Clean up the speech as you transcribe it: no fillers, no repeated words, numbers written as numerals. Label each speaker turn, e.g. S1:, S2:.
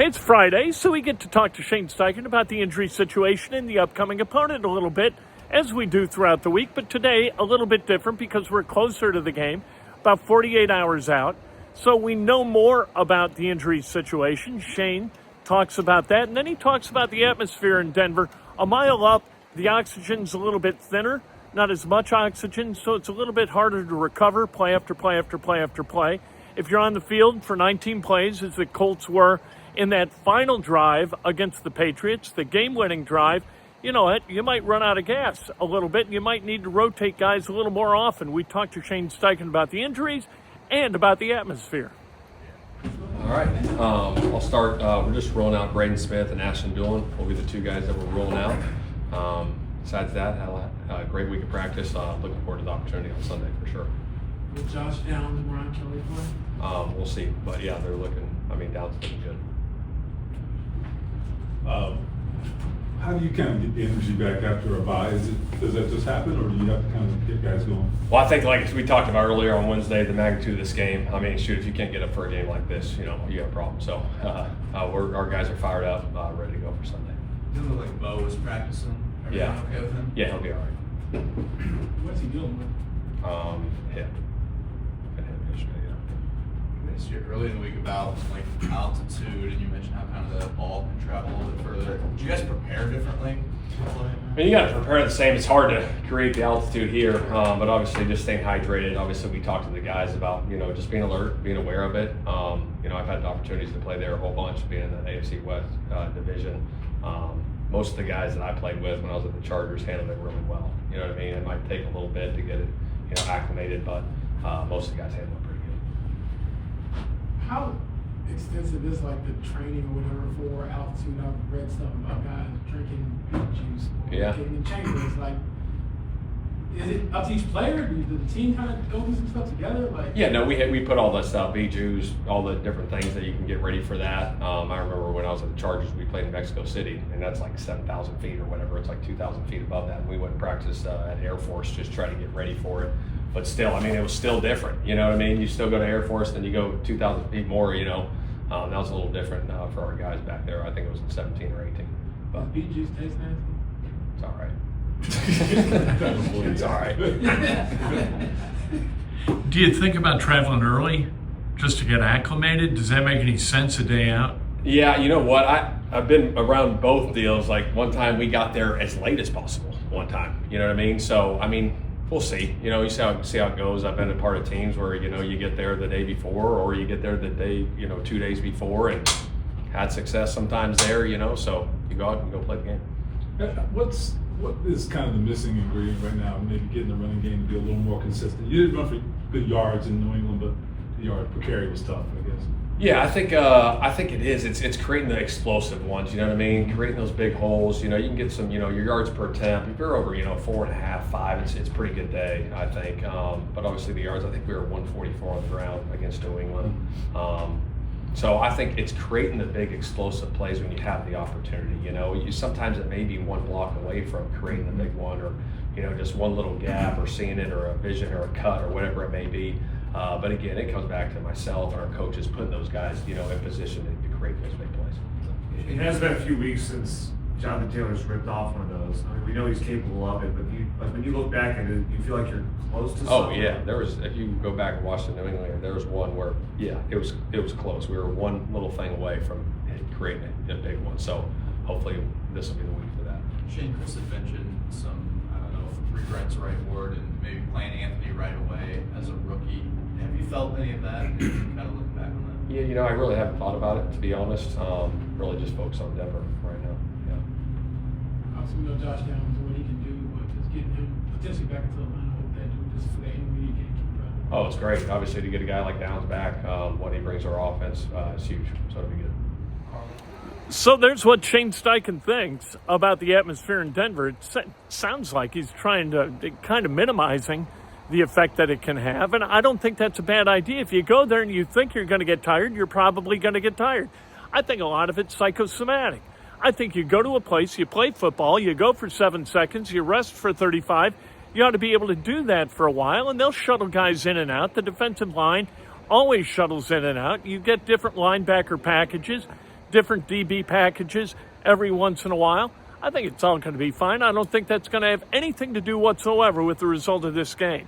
S1: It's Friday, so we get to talk to Shane Steichen about the injury situation and the upcoming opponent a little bit, as we do throughout the week. But today, a little bit different because we're closer to the game, about 48 hours out. So we know more about the injury situation. Shane talks about that, and then he talks about the atmosphere in Denver. A mile up, the oxygen's a little bit thinner, not as much oxygen, so it's a little bit harder to recover play after play after play after play. If you're on the field for 19 plays, as the Colts were in that final drive against the Patriots, the game-winning drive, you know what, you might run out of gas a little bit, and you might need to rotate guys a little more often. We talked to Shane Steichen about the injuries and about the atmosphere.
S2: All right, I'll start. We're just rolling out Braden Smith and Ashton Dillon. Will be the two guys that we're rolling out. Besides that, had a great week of practice. Looking forward to the opportunity on Sunday for sure.
S3: Will Josh Downs and Ron Kelly play?
S2: We'll see, but yeah, they're looking. Downs looking good.
S4: How do you kind of get the energy back after a bye? Does that just happen, or do you have to kind of get guys going?
S2: Well, I think like we talked about earlier on Wednesday, the magnitude of this game. Shoot, if you can't get up for a game like this, you have a problem. So our guys are fired up, ready to go for Sunday.
S5: It looked like Bo was practicing.
S2: Yeah.
S5: Okay with him?
S2: Yeah, he'll be all right.
S3: What's he dealing with?
S2: Hip. Been hip yesterday, yeah.
S5: You mentioned earlier in the week about like altitude, and you mentioned how kind of the ball can travel a little bit further. Did you guys prepare differently?
S2: You got to prepare the same. It's hard to create the altitude here, but obviously just staying hydrated. Obviously, we talked to the guys about just being alert, being aware of it. I've had the opportunities to play there a whole bunch, being in the AFC West division. Most of the guys that I played with when I was at the Chargers handled it really well. You know what I mean? It might take a little bit to get it, acclimated, but most of the guys handle it pretty good.
S3: How extensive is like the training or whatever for altitude? I've read something about guys drinking beet juice or getting in chambers. Like, is it up to each player? Does the team kind of go through some stuff together?
S2: We put all that stuff, beet juice, all the different things that you can get ready for that. I remember when I was at the Chargers, we played in Mexico City, and that's like 7,000 feet or whatever. It's like 2,000 feet above that, and we went and practiced at Air Force, just trying to get ready for it. But still, it was still different. You know what I mean? You still go to Air Force, then you go 2,000 feet more. That was a little different for our guys back there. I think it was in 17 or 18. But
S3: does beet juice taste nasty?
S2: it's all right. It's all right.
S1: Do you think about traveling early just to get acclimated? Does that make any sense a day out?
S2: Yeah, you know what? I've been around both deals. Like one time we got there as late as possible one time. You know what I mean? So, we'll see. You see how it goes. I've been a part of teams where, you get there the day before or you get there the day, 2 days before and had success sometimes there, so you go out and go play the game.
S4: What is kind of the missing ingredient right now? Maybe getting the running game to be a little more consistent. You didn't run for good yards in New England, but the yard per carry was tough, I guess.
S2: Yeah, I think it is. It's creating the explosive ones. You know what I mean? Creating those big holes. You can get some. Your yards per attempt. If you're over 4.5, 5, it's a pretty good day, I think. But obviously the yards. I think we were 144 on the ground against New England. So I think it's creating the big explosive plays when you have the opportunity. Sometimes it may be one block away from creating the big one, or just one little gap, or seeing it, or a vision, or a cut, or whatever it may be. But again, it comes back to myself and our coaches putting those guys, in position to create those big plays.
S6: It has been a few weeks since Jonathan Taylor's ripped off one of those. we know he's capable of it, but when you look back at it, you feel like you're close to something.
S2: Oh yeah, there was. If you go back and watch the New England, there was one where it was close. We were one little thing away from creating a big one. So hopefully this will be the week for that.
S5: Shane, Chris had mentioned some, I don't know if regret's the right word, and maybe playing Anthony right away as a rookie. Have you felt any of that? Kind of looking back on that.
S2: Yeah, I really haven't thought about it, to be honest. Really just focus on Denver right now. Yeah.
S3: Obviously, we know Josh Downs and what he can do, but just getting him potentially back into the line, I hope that just for the intermediate game keep running.
S2: Oh, it's great. Obviously, to get a guy like Downs back, what he brings to our offense is huge. So it'll be good.
S1: So there's what Shane Steichen thinks about the atmosphere in Denver. It sounds like he's trying to kind of minimizing the effect that it can have, and I don't think that's a bad idea. If you go there and you think you're going to get tired, you're probably going to get tired. I think a lot of it's psychosomatic. I think you go to a place, you play football, you go for 7 seconds, you rest for 35. You ought to be able to do that for a while, and they'll shuttle guys in and out. The defensive line always shuttles in and out. You get different linebacker packages. different DB packages every once in a while. I think it's all going to be fine. I don't think that's going to have anything to do whatsoever with the result of this game.